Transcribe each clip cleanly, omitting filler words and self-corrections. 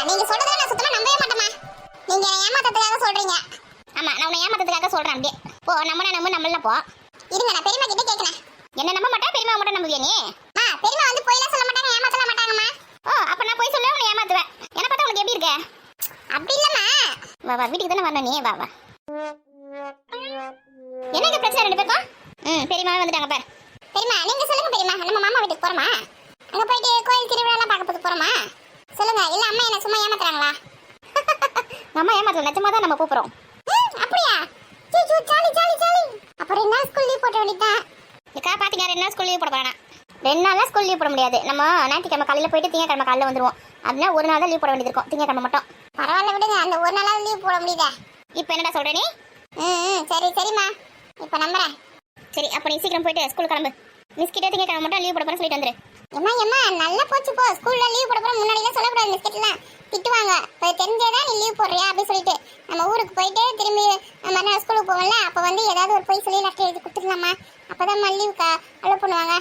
நீங்க சொல்றத நான் சுத்தமா நம்பவே மாட்டேமா. நீங்க ஏமாத்ததுக்காக சொல்றீங்க. ஆமா, நான் உன்னை ஏமாத்ததுக்காக சொல்றேன். அப்படியே போ, நம்மள போ. இருங்க, நான் பெரியம்மா கிட்ட கேக்குறேன். என்ன நம்ப மாட்டா, பெரியம்மா மட்டும் நம்புவியா நீ? பெரியம்மா வந்து போய்லாம் சொல்ல மாட்டாங்க, ஏமாத்தல மாட்டாங்கம்மா. ஓ, அப்ப நான் போய் சொல்ல உன்னை ஏமாத்துவேன். என்ன பார்த்தா உனக்கு எப்படி இருக்கு? அப்படி இல்லம்மா. வா வா, வீட்டுக்கு தானே வரணும் நீ. வா வா. என்னங்க பிரச்சனை ரெண்டு பேருக்கும்? பெரியம்மா வந்துட்டாங்க பாரு. பெரியம்மா நீங்க சொல்லுங்க பெரியம்மா, நம்ம மாமா வீட்டுக்கு போறோமா? அங்க போயிட்டு கோயில் திருவிழாலாம் பார்க்க போறோமா? சொல்லுங்க. இல்ல அம்மா என்ன சும்மா ஏமாத்துறாங்களா? அம்மா ஏமாத்தல, நிஜமா தான் நம்ம போறோம். அப்படியா? சீச்சு சாலி சாலி சாலி. அப்புறம் 2 நாள் ஸ்கூல் லீவ் போட வேண்டியதான். ஏக்கா பாத்தீங்க, 2 நாள் ஸ்கூல் லீவ் போட வேணாம். 2 நாள்லாம் ஸ்கூல் லீவ் போட முடியாது. நம்ம ஞாயிற்றுக்கிழமை காலையில போயிட்டு திங்கக்கிழமை காலையில வந்துருவோம். அப்படின்னா ஒரு நாள் தான் லீவ் போட வேண்டியது இருக்கும், திங்கக்கிழமை மட்டும். பரவாயில்ல விடுங்க, அந்த ஒரு நாளாவது லீவ் போட முடியுதா? இப்போ என்னடா சொல்ற நீ? சரி சரிம்மா, இப்போ நம்புறேன். சரி, அப்போ நீ சீக்கிரம் போயிட்டு ஸ்கூல் கிளம்பு. மிஸ் கிட்ட திங்கக்கிழமை மட்டும் லீவ் போட போறேன்னு சொல்லிட்டு வந்துரு. எம்மா நல்லா போச்சு போ. ஸ்கூல்ல லீவ் போட போற முன்னாடிலாம் சொல்லக்கூடாது, மிஸ் கிட்டலாம் திட்டுவாங்க. இப்போ தெரிஞ்சேதான் நீ லீவ் போடுறியா அப்படின்னு சொல்லிட்டு நம்ம ஊருக்கு போயிட்டு திரும்பி மறுநாள் ஸ்கூலுக்கு போவோம்ல, அப்போ வந்து ஏதாவது ஒரு போய் சொல்லி லெட்டர் எழுதி கொடுத்துக்கலாமா? அப்பதான் லீவ் அலோவ் பண்ணுவாங்க.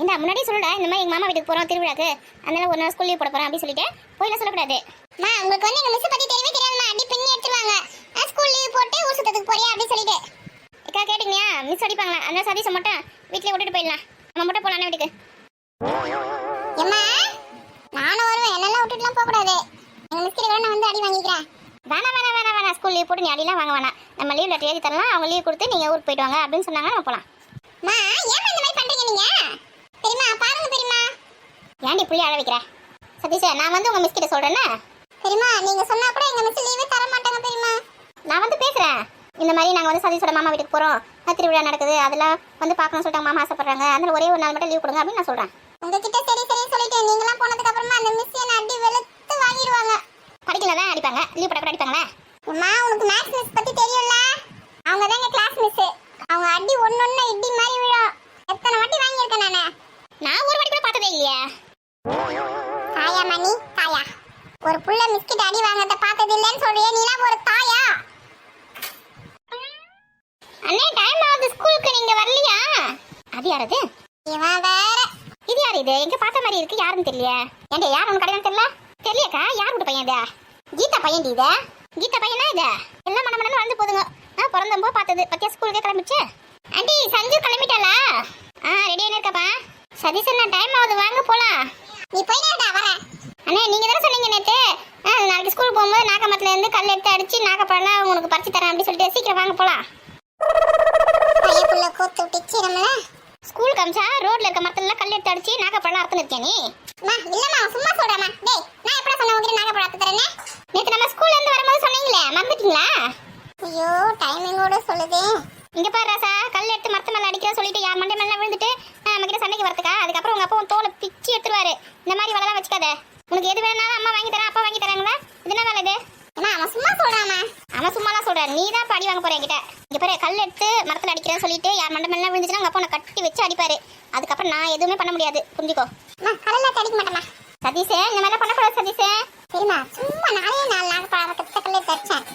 இந்த முன்னாடி சொல்லுடா, இந்த மாதிரி எங்க மாமா வீட்டுக்கு போறோம் திருவிழாக்கு, அதனால ஒரு நாள் ஸ்கூல் லீவ் போட போறேன் அப்படின்னு சொல்லிட்டு போயில சொல்லக்கூடாது. உங்களுக்கு வந்து எங்க மிஸ் பத்தி தெரியவே தெரியாதுமா, அடி பின்னி எடுத்துருவாங்க. ஸ்கூல் லீவ் போட்டு ஊர் சுத்தத்துக்கு போறியா அப்படின்னு சொல்லிட்டு. அக்கா கேட்டீங்களா, மிஸ் அடிப்பாங்களா? அந்த சதீஷை மட்டும் வீட்லயே விட்டுட்டு போயிடலாம், நம்ம மட்டும் போலாம் வீட்டுக்கு. ஏம்மா நானும் வருவேன், என்னெல்லாம் விட்டுட்டுலாம் போக கூடாது. எங்க மிஸ் கிட்ட நான் வந்து அடி வாங்கிக்கிறேன். வேணாம், ஸ்கூல் லீவ் போட்டு நீ அடிலாம் வாங்க வேணாம். நம்ம லீவ் லெட்டர் எழுதி தரலாம், அவங்க லீவ் கொடுத்து நீங்க ஊருக்கு போயிட்டு வாங்க அப்படின்னு சொன்னாங்க, நம்ம போலாம். ஏன் இந்த மாதிரி பண்றீங்க நீங்க? தெரியுமா, பாருங்க தெரியுமா. ஏன்டி புள்ளி அழ வைக்கிற? சதீஷ், நான் வந்து உங்க மிஸ் கிட்ட சொல்றேன்னா தெரியுமா, நீங்க சொன்னா கூட எங்க மிஸ் லீவே தர மாட்டாங்க தெரியுமா. நான் வந்து பேசுறேன், இந்த மாதிரி நாங்க வந்து சதீஷோட மாமா வீட்டுக்கு போறோம், திருவிழா நடக்குது, அதெல்லாம் வந்து பார்க்கணும்னு சொல்லிட்டு மாமா ஆசைப்படுறாங்க, அதனால ஒரே ஒரு நாள் மட்டும் லீவ் கொடுங்க அப்படின்னு நான் சொல்றேன். உங்ககிட்ட சரி சொல்லிட்டு நீங்களாம் போனதுக்கு அப்புறமா அந்த மிஸ் என்ன அடி வெளுத்து வாங்கிடுவாங்க. படிக்கலதான் அடிப்பாங்க, லீவ் போட கூட அடிப்பாங்களே. அம்மா உனக்கு மேத்ஸ் மிஸ் பத்தி தெரியும்ல, அவங்க தான் எங்க கிளாஸ் மிஸ். அவங்க அடி ஒன்னொன்னு இடி மாதிரி விழும். எத்தனை வாட்டி வாங்கியிருக்கேன் நான் ஒரு வாட்டி கூட பார்த்ததே இல்லையே. தாயா மணி தாயா, ஒரு புள்ள மிஸ்கிட்ட அடி வாங்கறத பார்த்தது இல்லைன்னு சொல்றியே, நீலாம் ஒரு தாயா? அண்ணே டைம் ஆகுது, ஸ்கூலுக்கு நீங்க வரலையா? அது யாரது? இவன் வேற. இது யாரு? இது எங்க பார்த்த மாதிரி இருக்கு, யாருன்னு தெரியலையே. ஏண்டே யார் உனக்கு கடையான்னு தெரியல? தெரியலக்கா, யார் கூட பையன் இது? கீதா பையன். இது கீதா பையனா? இது எல்லாம் மனமனன்னு வந்து போதுங்க. நான் பிறந்தப்போ பார்த்தது பத்தியா, ஸ்கூலுக்கே கிளம்பிச்சு. ஆண்டி சஞ்சு கிளம்பிட்டாளா? ரெடியான இருக்கப்பா. சதீஷ் அண்ணா டைம் ஆகுது, வாங்க போலாம். நீ போயிடா வர. அண்ணே நீங்க தானே சொன்னீங்க நேற்று நாளைக்கு ஸ்கூல் போகும்போது நாகமரத்துல இருந்து கல் எடுத்து அடிச்சு நாகப்பழம் உங்களுக்கு பறிச்சு தரேன் அப்படின்னு சொல்லிட்டு, சீக்கிரம் வாங்க போலாம். பையக்குள்ள கோத்து விட்டுச்சு நம்மள. ஸ்கூல் காமிச்சா ரோட்ல இருக்க மரத்துல கல் எடுத்து அடிச்சு நாகப்பழம் அறுத்து இருக்கேன் நீ. இல்லம்மா சும்மா சொல்றேம்மா. டேய் நான் எப்படா சொன்ன உங்ககிட்ட நாகப்பழம் அறுத்து தரேன்னு? நேற்று நம்ம ஸ்கூல்ல இருந்து வரும்போது சொன்னீங்களே, மறந்துட்டீங்களா? ஐயோ டைமிங்கோட சொல்லுதே. இங்க பாரு ராசா, கல் எடுத்து மரத்து மேல அடிக்கிற சொல்லிட்டு யார் மண்டை மேல விழுந்துட்டு நம்ம கிட்ட சண்டைக்கு வரதுக்கா? அதுக்கப்புறம் உங்க அப்பா உன் தோலை பிச்சு எடுத்துருவாரு. இந்த மாதிரி வளலாம் வச்சுக்காத. உனக்கு எது வேணாலும் அம்மா வாங்கி தரேன், அப்பா வாங்கி தராங்களா? இது என்ன வேலை இது? அவன் சும்மா சொல்றாமா. அவன் சும்மாலாம் சொல்றான், நீ தான் படி வாங்க போற என்கிட்ட. இங்க பாரு, கல் எடுத்து மரத்துல அடிக்கிறேன்னு சொல்லிட்டு யார் மண்டை மேல விழுந்துச்சுன்னா உங்க அப்பா உன்னை கட்டி வச்சு அடிப்பாரு. அதுக்கப்புறம் நான் எதுவுமே பண்ண முடியாது, புரிஞ்சுக்கோ. கல்லாம் அடிக்க மாட்டேமா சதீஷே, இந்த மாதிரி பண்ணக்கூடாது சதீஷே. சரிம்மா, சும்மா நானே 4 நாள் பழக்கத்தை கல்லே தரிச்சேன்.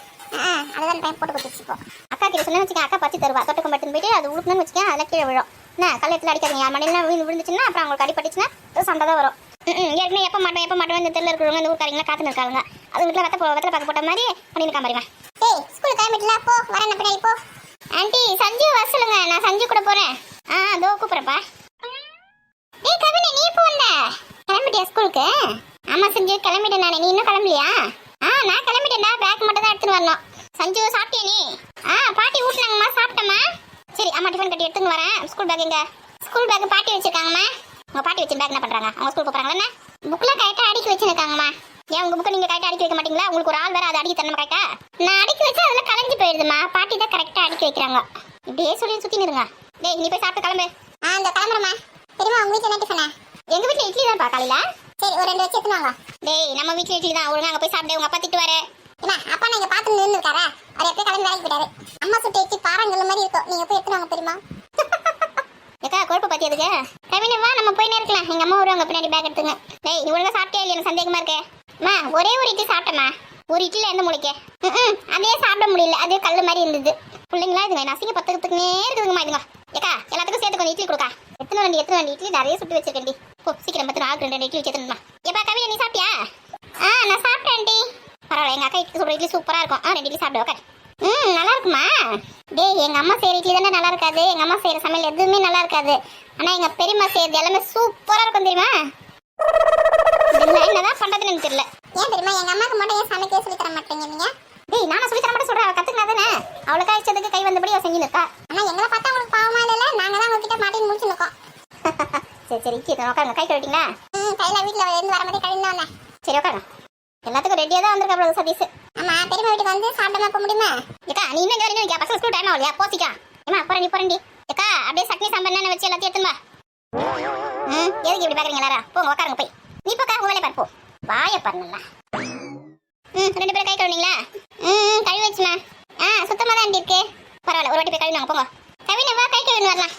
அதுதான் டைம் போட்டு கொடுத்துச்சுக்கோ. அக்கா கிட்ட சொன்னு வச்சுக்கேன், அக்கா பறிச்சு தருவா. தொட்டுக்கும் படுத்துன்னு போயிட்டு அது உழுப்புன்னு வச்சுக்கேன், அதில் கீழே விழும். என்ன கல் எடுத்துல அடிக்காதீங்க, யார் மண்டையில விழுந்துச்சுன்னா அப்புறம் அவங்களுக்கு அடிப்பட்டுச்சுன்னா சண்டை தான் வரும். ஏற்கனவே எப்போ மாட்டோம் இந்த தெருல இருக்கிறவங்க இந்த ஊருக்காரங்களா காத்துன்னு இருக்காங்க. அது வீட்டில் வெத்தலை பார்க்க போட்ட மாதிரி பண்ணிருக்கா பாருங்க. ஏய் ஸ்கூல் கிளம்பிட்டுல போ, வரேன் பின்னாடி போ. ஆண்டி சஞ்சு வர சொல்லுங்க, நான் சஞ்சு கூட போறேன். அதோ கூப்பிடுறப்பா. ஏய் கவினி, நீ இப்போ வந்த? கிளம்பிட்டியா ஸ்கூலுக்கு? ஆமா சஞ்சு கிளம்பிட்டேன் நானே, நீ இன்னும் கிளம்பலையா? நான் கிளம்பிட்டேன்டா, பேக் மட்டும் தான் எடுத்துன்னு வரணும். சஞ்சு சாப்பிட்டியா நீ? பாட்டி ஊட்டினாங்கம்மா, சாப்பிட்டம்மா. சரி அம்மா டிஃபன் கட்டி எடுத்துன்னு வரேன். ஸ்கூல் பேக் எங்க? ஸ்கூல் பேக் பாட்டி வச்சிருக்காங்கம்மா. உங்க பாட்டி வச்சு பேக் என்ன பண்றாங்க? அவங்க ஸ்கூல் போறாங்களா? என்ன புக்லாம் கரெக்டா அடுக்கி வச்சிருக்காங்கம்மா. ஏன் உங்க புக்கை நீங்க கரெக்டா அடுக்கி வைக்க மாட்டீங்களா? உங்களுக்கு ஒரு ஆள் வேற அதை அடிக்க தரணும் கரெக்டா. நான் அடுக்கி வச்சா அதுல கலைஞ்சு போயிடுதுமா, பாட்டி தான் கரெக்டா அடுக்கி வைக்கிறாங்க. இப்படியே சொல்லி சுத்தி நிறுங்க. டேய் நீ போய் சாப்பிட்டு கிளம்பு. இந்த கிளம்புறமா. தெரியுமா உங்க வீட்டுல என்ன டிஃபனா? எங்க வீட்டுல இட்லி தான் பா காலையில. சரி ஒரு 2 வச்சு எடுத்துவாங்க. டேய் நம்ம வீட்டுல இட்லி தான், ஒழுங்கா அங்க போய் சாப்பிடு. உங்க அப்பா திட்டுவாரு. என்ன அப்பா நீங்க பாத்து நின்னு இருக்காரா? அவர் எப்போ கிளம்பி வேலைக்கு போயிட்டாரு. அம்மா சுட்டு இட்லி பாறாங்கல்ல மாதிரி இருக்கும், நீங்க போய் எடுத்துவாங்க தெரியுமா? ஏக்கா கொழுப்பு பத்தி எதுக்கு? கவினி வா நம்ம போய் இருக்கலாம், எங்க அம்மா வருவாங்க பின்னாடி பேக் எடுத்துங்க. டேய் நீ ஒழுங்கா சாப்பிட்டே இல்லையா? எனக்கு சந்தேகமா இருக்கு. அம்மா ஒரே ஒரு இட்லி சாப்பிட்டேம்மா. ஒரு இட்லில எந்த முளைக்க? அதே சாப்பிட முடியல, அதே கல்லு மாதிரி இருந்தது. பிள்ளைங்களா இதுங்க நசிங்க பத்துக்கிறதுக்குனே இருக்குதுங்கம்மா இதுங்க. ஏக்கா எல்லாத்துக்கும் சேர்த்து கொஞ்சம் இட்லி கொடுக்கா. எத்தனை வண்டி இட்லி நிறைய சுட்டு வச்சிருக்கேன். போ சீக்கிரம் 10 ஆள் 2 இட்லி வச்சுருந்தா. எப்பா கவியா நீ சாப்பிட்டியா? நான் சாப்பிட்டேன் டி. உட்கார. எங்க அக்கா இட்லி சுடுற இட்லி சூப்பரா இருக்கும். 2 இட்லி சாப்பிடு உட்கார. நல்லா இருக்குமா? டேய் எங்க அம்மா செய்யற இட்லி தானே நல்லா இருக்காது. எங்க அம்மா செய்யற சமையல் எதுவுமே நல்லா இருக்காது. ஆனா எங்க பெரியம்மா செய்யறது எல்லாமே சூப்பரா இருக்கும் தெரியுமா? என்னதான் பண்றதுன்னு எனக்கு தெரியல. ஏன் தெரியுமா எங்க அம்மாக்கு மட்டும் ஏன் சமைக்க சொல்லி தர மாட்டீங்க நீங்க? டேய் நானா சொல்லி தர மாட்டேன் சொல்றேன். அவ கத்துக்கினாதானே அவளுக்கா இஷ்டத்துக்கு கை வந்தபடி அவ செஞ்சு நிற்கா. ஆனா எங்களை பார்த்தா உங்களுக்கு பாவமா இல்ல? நாங்க தான் உங்ககிட்ட மாட்டி முடிச்சு நிக்கோம். சரி இட்லி உட்காருங்க. கை கழுவிட்டீங்களா? கையில வீட்டுல இருந்து வர மாதிரி கழுவினா வந்தேன். சரி உட்காருங்க. எல்லாத்துக்கும் ரெடியா தான் வந்திருக்கா சதீஷ். ஆமா பெரியம்மா வீட்டுக்கு வந்து சாப்பிடாம போக முடியுமா? ஏக்கா நீ இன்னும் வரணும். இங்க பசங்க ஸ்கூல் டைம் ஆகலையா? போத்திக்கா. ஏமா போறண்டி. ஏக்கா அப்படியே சட்னி சாம்பார் என்ன வச்சு எல்லாத்தையும் எடுத்துமா. எதுக்கு இப்படி பாக்குறீங்க எல்லாரும்? போங்க உட்காருங்க போய். நீ போக்கா உங்க வேலையை பார்ப்போம். வாய பாருங்களா. 2 பேரும் கை கழுவிங்களா? கழுவி வச்சுமா. சுத்தமா தான் இருக்கு. பரவாயில்ல ஒரு வாட்டி போய் கழுவினாங்க போங்க. கவினை வா கை கழுவின்னு வரலாம்.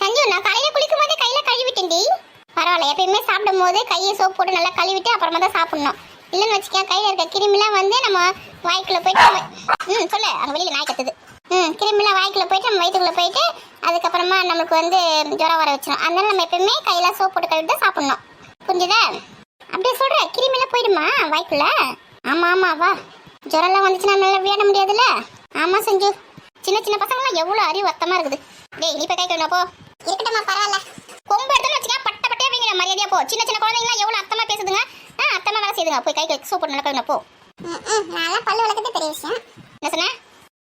சஞ்சு நான் காலையில குளிக்கும் போது கையில கழுவிட்டேன்டி. பரவாயில்ல எப்பயுமே சாப்பிடும் போது கையை சோப்பு போட்டு நல்லா கழுவிட்டு அப்புறமா தான் சாப்பிடணும். இல்லைன்னு வச்சுக்க கையில இருக்க கிருமிலாம் வந்து நம்ம வாய்க்குள்ள போயிட்டு சொல்லு அங்க வெளியில நாய் கத்துது. கிருமிலாம் வாய்க்குள்ள போயிட்டு நம்ம வயிற்றுக்குள்ள போயிட்டு அதுக்கப்புறமா நம்மளுக்கு வந்து ஜுரம் வர வச்சிடும். அதனால நம்ம எப்பயுமே கையில சோப்பு போட்டு கழுவிட்டு தான் சாப்பிடணும். புரிஞ்சுதா? அப்படியே சொல்ற கிருமிலாம் போயிடுமா வாய்க்குள்ள? ஆமா வா. ஜுரம்லாம் வந்துச்சுன்னா நல்லா விளையாட முடியாதுல்ல. ஆமா செஞ்சு சின்ன சின்ன பசங்களாம் எவ்வளவு அறிவு வத்தமா இருக்குது. டேய் நீ போய் கை கழுவினா போ. இருக்கட்டும்மா பரவாயில்ல. கொம்பு எடுத்துன்னு வச்சுக்க பட்ட பட்டையா வைங்க மரியாதையா போ. சின்ன சின்ன குழந்தைங்களாம் எவ்வளவு அத்தமா பேசுதுங்க. அத்தமா வேலை செய்யுதுங்க. போய் கை சோப்பு நல்லா கழுவினா போ. நல்லா பல்லு வளர்க்கறது பெரிய விஷயம். என்ன சொன்ன?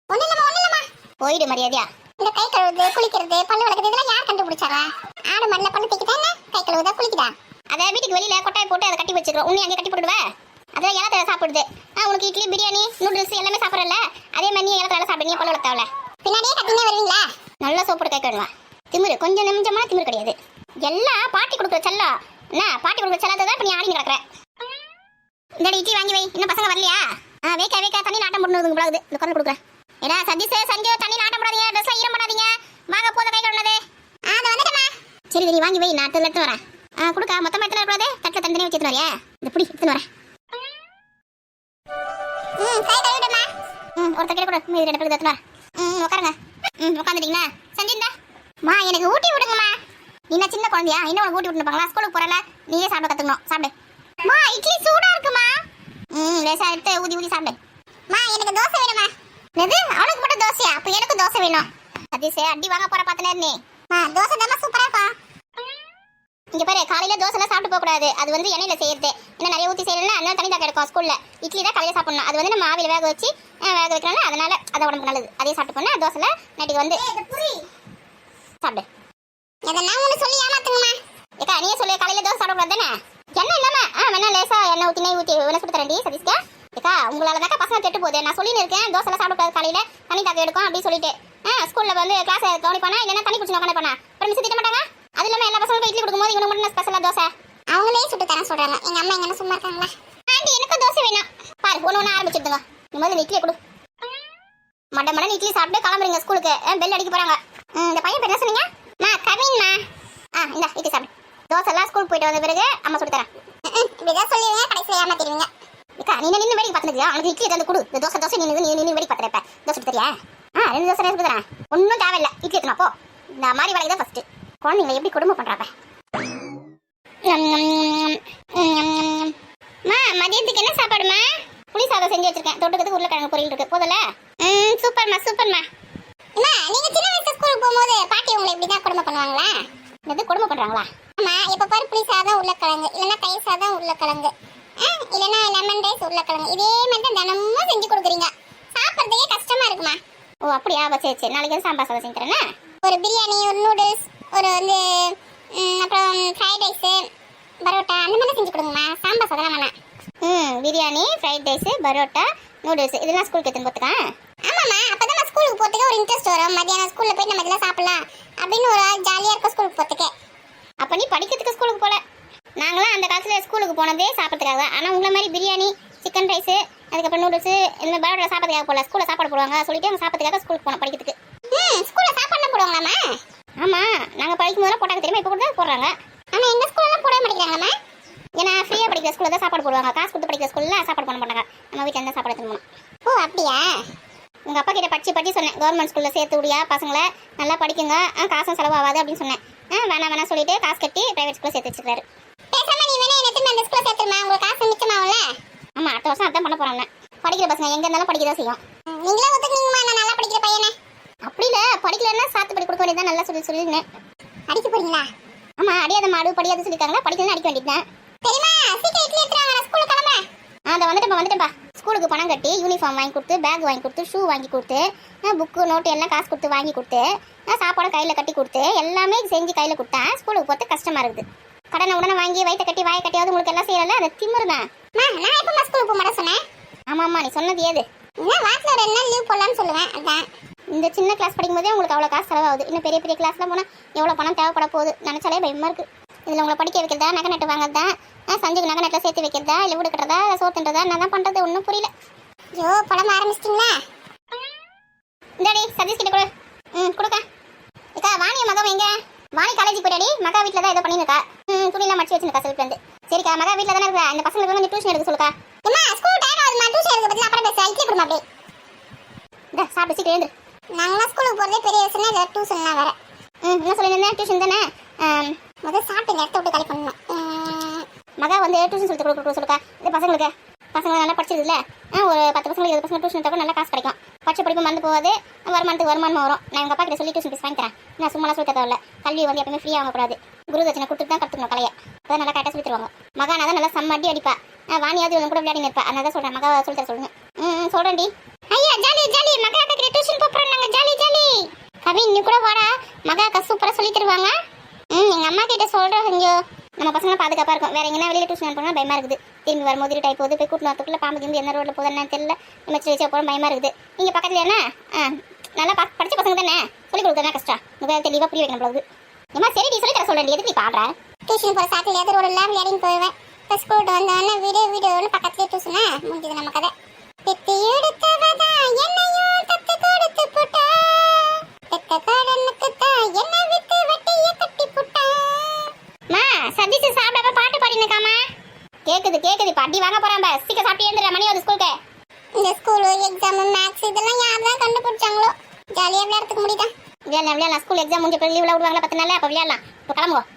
ஒண்ணுலமா போயிடு மரியாதையா. இந்த கை கழுவுறது குளிக்கிறது பல்லு வளர்க்கறது இதெல்லாம் யார் கண்டுபிடிச்சாரா? ஆடு மண்ணில் பல்லு தேய்க்கிட்டா கை கழுவுதா குளிக்குதா? அதை வீட்டுக்கு வெளியில கொட்டாய் போட்டு அதை கட்டி வச்சுக்கிறோம். உன்னை அங்கே கட்டி போடுவ. அதெல்லாம் ஏலத்தில் சாப்பிடுது. உனக்கு இட்லி பிரியாணி நூடுல்ஸ் எல்லாமே சாப்பிட்றல அதே மாதிரி நீ ஏலத்தில் சாப்பிடு. நீ பல்லு வளர்த்தாவல பின்னாடியே கட்டினே வருவீங்களா? நல்லா சோப்பு கை கழுவா. திமிரு கொஞ்சம் நிமிஷமான திமிரு கிடையாது. எல்லாம் பாட்டி கொடுக்குற செல்லம். என்ன பாட்டி கொடுக்குற செல்லத்தை தான் இப்போ நீ ஆடி கிடக்குற. இந்த இட்லி வாங்கி வை. இன்னும் பசங்க வரலையா? வேக்க தண்ணி நாட்டம் போடுறதுங்க போலாகுது. இந்த குரல் கொடுக்குறேன். ஏடா சதீஷ் சஞ்சு தண்ணி நாட்டம் போடாதீங்க. ட்ரெஸ்லாம் ஈரம் பண்ணாதீங்க. வாங்க போத கை கழுவுனது. அதை வந்துட்டேம்மா. சரி நீ வாங்கி வை. நான் எடுத்து வரேன். கொடுக்க மொத்தமாக எடுத்துன்னு வரக்கூடாது. தட்டில் தனித்தனியாக வச்சு எடுத்துன்னு வரையா? இந்த புடி எடுத்துன்னு வரேன். கை கழுவிடுமா. ஒருத்தர் கிட்ட கூட 2 பேருக்கு எடுத்துன்னு வரேன். உட்காருங்க. உட்காந்துட்டீங்களா? சஞ்சிந்தா மா எனக்கு ஊட்டி விடுங்கம்மா. நீ என்ன சின்ன குழந்தையா? இன்னும் உனக்கு ஊட்டி விட்டுப்பாங்களா? ஸ்கூலுக்கு போறல நீயே சாப்பிட கத்துக்கணும். சாப்பிடு மா. இட்லி சூடா இருக்குமா? லேசா எடுத்து ஊதி சாப்பிடு. மா எனக்கு தோசை வேணுமா? எது அவனுக்கு மட்டும் தோசையா? அப்ப எனக்கு தோசை வேணும். சதீஷே அடி வாங்க போற பார்த்தனே நீ. தோசை தான் சூப்பரா இருக்கா. இங்க பாரு காலையில தோசை எல்லாம் சாப்பிட்டு போக கூடாது. அது வந்து எண்ணெயில செய்யறது. இன்னும் நிறைய ஊத்தி செய்யறதுனா அதனால தனி தாக்க எடுக்கும். ஸ்கூல்ல இட்லி தான் காலையில சாப்பிடணும். அது வந்து நம்ம ஆவில வேக வச்சு வேக வைக்கிறோம்ல அதனால அது உடம்புக்கு நல்லது. அதே சாப்பிட்டு போனா தோசைல நைட்டுக்கு வந்து சாப்பிடு. எதனா ஒண்ணு சொல்லி ஏமாத்துங்கம்மா. ஏக்கா நீயே சொல்லு காலையில தோசை சாப்பிடக்கூடாது தானே? என்ன இல்லாம வேணா லேசா எண்ணெய் ஊத்தி நெய் ஊத்தி வேணா சுட்டு தரேன்டி சதீஷ்கா. ஏக்கா உங்களால தாக்கா பசங்க கெட்டு போகுது. நான் சொல்லின்னு இருக்கேன் தோசை எல்லாம் சாப்பிடக்கூடாது காலையில தனி தாக்க எடுக்கும் அப்படின்னு சொல்லிட்டு. ஸ்கூல்ல வந்து கிளாஸ் கவனிப்பானா இல்லைன்னா தண்ணி குடிச்சு உட்காந்துப்பானா அப்புறம் மிஸ் திட்ட மாட்டாங்க. அது இல்லாம எல்லா பசங்களுக்கும் இட்லி கொடுக்கும்போது இவனுக்கு மட்டும் ஸ்பெஷலா தோசை அவங்களே சுட்டு தரேன் சொல்றாங்க. எங்க அம்மா எங்க சும்மா இருக்காங்களா? ஆண்டி எனக்கும் தோசை வேணும். பாரு ஒண்ணு ஆரம்பிச்சுடுங்க. நீ முதல்ல இட்லியை கொடு. மட இட்லி சாப்பிட்டு கிளம்புறீங்க ஸ்கூலுக்கு. பெல் அடிக்க போறாங்க. இந்த பையன் பேர் என்ன சொன்னீங்க? கவின்மா. இந்த இட்லி சாப்பிடு. தோசை எல்லாம் ஸ்கூல் போயிட்டு வந்த பிறகு அம்மா சுட்டு தரேன். இப்படிதான் சொல்லுவீங்க கடைசியில் ஏமாத்திடுவீங்க. ஏக்கா நீ நின்று வேடிக்கை பார்த்துருக்கியா? அவனுக்கு இட்லி வந்து கொடு. இந்த தோசை நீ வேடிக்கை பார்த்துருப்ப. தோசை சுட்டு தரியா? 2 தோசை சுட்டு தரேன். ஒன்றும் தேவையில்லை. இட்லி எடுத்துனா போ. இந்த மாதிரி வேலைக்கு தான் ஃபர்ஸ்ட். குழந்தைங்களை எப்படி குடும்பம் பண்றாங்க. மதியத்துக்கு என்ன சாப்பாடுமா? புளி சாதம் செஞ்சு வச்சிருக்கேன். தொட்டுக்கிறதுக்கு உருளைக்கிழங்கு பொரியல் இருக்கு. போதல சூப்பர்மா. அம்மா நீங்க சின்ன வயசுல ஸ்கூலுக்கு போகும்போது பாட்டி உங்களை இப்படிதான் குடும்பம் பண்ணுவாங்களா? இது குடும்பம் பண்றாங்களா? ஆமா எப்ப பாரு புளி சாதம் உருளைக்கிழங்கு இல்லைன்னா தயிர் சாதம் உருளைக்கிழங்கு இல்லைன்னா லெமன் ரைஸ் உருளைக்கிழங்கு இதே மாதிரி தான் தினமும் செஞ்சு கொடுக்குறீங்க. சாப்பிட்றதுக்கே கஷ்டமா இருக்குமா? ஓ அப்படியா? சரி நாளைக்கு வந்து சாம்பார் சாதம் செஞ்சு தரேன்னா ஒரு பிரியாணி ஒரு நூடுல்ஸ் ஒரு வந்து அப்புறம் ஃப்ரைட் ரைஸு பரோட்டா அந்த மாதிரி செஞ்சு கொடுங்கம்மா. சாம்பார் சாதம் வேணாம். Biryani fried rice parotta noodles இதெல்லாம் ஸ்கூலுக்கு எடுத்துன்னு போட்டுக்கா. ஆமாம்மா அப்பதான் நான் ஸ்கூலுக்கு போகிறதுக்கு ஒரு இன்ட்ரெஸ்ட் வரும். மத்தியானம் ஸ்கூலில் போய் நம்ம இதெல்லாம் சாப்பிடலாம் அப்படின்னு ஒரு ஜாலியாக இருக்கும் ஸ்கூலுக்கு போகிறதுக்கு. அப்போ நீ படிக்கிறதுக்கு ஸ்கூலுக்கு போகல. நாங்களாம் அந்த காலத்தில் ஸ்கூலுக்கு போனதே சாப்பிட்றதுக்காக தான். ஆனால் உங்களை மாதிரி பிரியாணி சிக்கன் ரைஸு அதுக்கப்புறம் நூடுல்ஸு இந்த பரோட்டா சாப்பிட்றதுக்காக போகல. ஸ்கூலில் சாப்பாடு போடுவாங்க சொல்லிட்டு அவங்க சாப்பிட்றதுக்காக ஸ்கூலுக்கு போனோம் படிக்கிறதுக்கு. ஸ்கூலில் சாப்பாடு போடுவாங்களாம்மா? ஆமாம் நாங்கள் படிக்கும் போதெல்லாம் போட்டாங்க தெரியுமா? இப்போ கூட தான் போடுறாங்க. ஆனால் எங்கள் ஸ்கூலெல்லாம் போட மாட்டேங்கிறாங்கம்மா. ஏன்னா ஃப்ரீயாக படிக்கிற ஸ்கூலில் தான் சாப்பாடு போடுவாங்க. காசு கொடுத்து படிக்கிற ஸ்கூலில் சாப்பாடு பண்ண மாட்டாங்க. நம்ம வீட்டில் இருந்தால் சாப்பாடு எடுத்துன்னு போனோம். ஓ அப்படியா? உங்கள் அப்பா கிட்ட படிச்சு சொன்னேன் கவர்மெண்ட் ஸ்கூலில் சேர்த்து விடியா பசங்களை நல்லா படிக்குங்க காசும் செலவாகாது அப்படின்னு சொன்னேன். வேணாம் சொல்லிட்டு காசு கட்டி பிரைவேட் ஸ்கூலில் சேர்த்து வச்சுருக்காரு. பேசாம நீ வேணா என்ன அந்த ஸ்கூலில் சேர்த்துருமா உங்களுக்கு காசு மிச்சமாகல. ஆமாம் அடுத்த வருஷம் அதான் பண்ண போகிறாங்க. பசங்க எங்க இருந்தாலும் படிக்க தான் செய்யும். நீங்களே ஒத்துக்குனீங்கம்மா நான் நல்லா படிக்கிற பையனே. அப்படி இல்ல படிக்கலன்னா சாத்து படி கொடுக்க வேண்டியதான் நல்லா சொல்லிருந்தேன். அடிக்க போறீங்களா? ஆமா அடியாத மாடு படியாத சொல்லிருக்காங்களா படிக்கலன்னா அடிக்க வேண்டியதுதான். தெரியுமா சீக்கிரம் இட்லி எடுத்துறாங்க நான் ஸ்கூலுக்கு கிளம்புறேன். அத வந்துட்டேன்ப்பா. ஸ்கூலுக்கு பணம் கட்டி யூனிஃபார்ம் வாங்கி கொடுத்து பேக் வாங்கி கொடுத்து ஷூ வாங்கி கொடுத்து புக்கு நோட்டு எல்லாம் காசு கொடுத்து வாங்கி கொடுத்து சாப்பாடு கையில் கட்டி கொடுத்து எல்லாமே செஞ்சு கையில் கொடுத்தா ஸ்கூலுக்கு போகிறது கஷ்டமா இருக்குது. கடனை உடனே வாங்கி வயிற்ற கட்டி வாயை கட்டியாவது உங்களுக்கு எல்லாம் செய்யறல அது திமிரு தான். நான் எப்போ ஸ்கூலுக்கு போக மாட்டேன் சொன்னேன். ஆமாம்மா நீ சொன்னது ஏது? இன்னும் வாரத்தில் 2 நாள் லீவ் போடலான்னு சொல்லுவேன். அதான் இந்த சின்ன கிளாஸ் படிக்கும் போதே உங்களுக்கு அவ்வளோ காசு செலவாகுது. இன்னும் பெரிய பெரிய கிளாஸ்லாம் போனால் எவ்வளோ பணம் தேவைப்பட போகுது நினச்சாலே பயமா இருக்கு. இதில் உங்களை படிக்க வைக்கிறதா நகை நட்டு வாங்குறதா சஞ்சுக்கு நகை நட்டில் சேர்த்து வைக்கிறதா இல்லை வீடு கட்டுறதா சோத்துன்றதா நான் தான் பண்ணுறது ஒன்றும் புரியல. ஐயோ படம் ஆரம்பிச்சிட்டிங்களா? இந்தாடி சதீஷ் கிட்ட கொடு. கொடுக்கா. அக்கா வாணிய மகா எங்க? வாணி காலேஜுக்கு போயிடாடி மகா வீட்டில் தான் ஏதோ பண்ணியிருக்கா. துணியெல்லாம் மடிச்சு வச்சுருக்கா செல்ஃப்லேருந்து. சரிக்கா மகா வீட்டில் தானே இருக்கா. இந்த பசங்களுக்கு கொஞ்சம் டியூஷன் எடுக்க சொல்லுக்கா. அம்மா ஸ்கூல் டைம் ஆகுதுமா டியூஷன் எடுக்க பற்றி அப்புறம் பேச இட்லி கொடுமா அப்படியே. இந்த சாப்பிட்டு சீக்கிரம் எழுந்து. நாங்களாம் ஸ்கூலுக்கு போகிறதே பெரிய விஷயம் இதை டியூஷன்லாம் வேறு. என்ன சொல்லியிருந்தேன் டியூஷன் தானே. முதல் சாப்பிட்டு இந்த இடத்த விட்டு காலி பண்ணணும். மகா வந்து டியூஷன் சொல்லி கொடுக்க சொல்லுக்கா. இந்த பசங்களுக்கு பசங்க நல்லா படிச்சிருதுல ஒரு 10 பசங்களுக்கு 20 பசங்க டியூஷன் எடுத்தால் நல்லா காசு கிடைக்கும். படிச்ச படிப்பு மறந்து போகாது வருமானத்துக்கு வருமானம் வரும். நான் எங்கள் அப்பா கிட்ட சொல்லி டியூஷன் ஃபீஸ் வாங்கி தரேன். நான் சும்மா சொல்லி தரவில்ல. கல்வி வந்து எப்பவுமே ஃப்ரீயாக வாங்கக்கூடாது. குரு தட்சணை கொடுத்துட்டு தான் கற்றுக்கணும் கலையை. அதான் நல்லா கரெக்டாக சொல்லி தருவாங்க. மகா நான் தான் நல்லா செம்ம அடி அடிப்பா. வாணியாவது இவங்க கூட விளையாடி நிற்பா. அதனால தான் சொல்கிறேன் மகா சொல்லி தர சொல்லுங்க. சொல்கிறேன்டி. ஐயா ஜாலி ஜாலி மகா கிட்ட டியூஷன் போகிறோம் நாங்கள் ஜாலி ஜாலி. கவி நீ கூட வாடா மகா அக்கா சூப்பராக சொல்லி தருவாங்க. எங்கள் அம்மா கிட்ட சொல்கிறேன். ஐயோ நம்ம பசங்க பாதுகாப்பாக இருக்கும். வேற எங்கன்னா வெளியில் டியூஷன் அனுப்பினா பயமா இருக்குது. திரும்பி வரும்போது இருட்டாய் போகுது. போய் கூட்டு வரத்துக்குள்ள பாம்பு திரும்பி எந்த ரோட்டில் போகுதுன்னு தெரியல. நம்ம வச்சு போகிற பயமா இருக்குது. நீங்கள் பக்கத்துல என்ன நல்லா படிச்ச பசங்க தானே சொல்லி கொடுக்குறதா கஷ்டம். உங்களுக்கு தெளிவாக புரிய வைக்கணும் போகுது. ஏமா சரி நீ சொல்லி தர சொல்கிறேன். எதுக்கு நீ பாடுற? டியூஷன் போகிற சாட்டில் எது ரோடு எல்லாம் விளையாடின்னு போவேன். இப்போ ஸ்கூல்ட்டு வந்தோடனே வீடியோன்னு பக்கத்துலேயே டியூஷனா முடிஞ்சது நம்ம கதை. பெத்து எடுத்தவதா என்னையும் தத்து கொடுத்து போட்டா பெத்த கடனுக்கு தான் என்ன வித்து வட்டியை கட்டி போட்டா. மா சதீஷ் சாப்பிடாம பாட்டு பாடினக்காமா. கேக்குது பாட்டி வாங்க போறான் பா. சீக்கிரம் சாப்பிட்டு ஏந்திரா மணி ஒரு ஸ்கூலுக்கு. இந்த ஸ்கூல் எக்ஸாம் மேக்ஸ் இதெல்லாம் யார் தான் கண்டுபிடிச்சாங்களோ. ஜாலியாக விளையாடுறதுக்கு முடியுதா? விளையாடலாம் ஸ்கூல் எக்ஸாம் முடிஞ்ச பிறகு லீவ்ல விடுவாங்களா 10 நாள் அப்போ விளையாடலாம். இப்போ கிளம்புவோம்.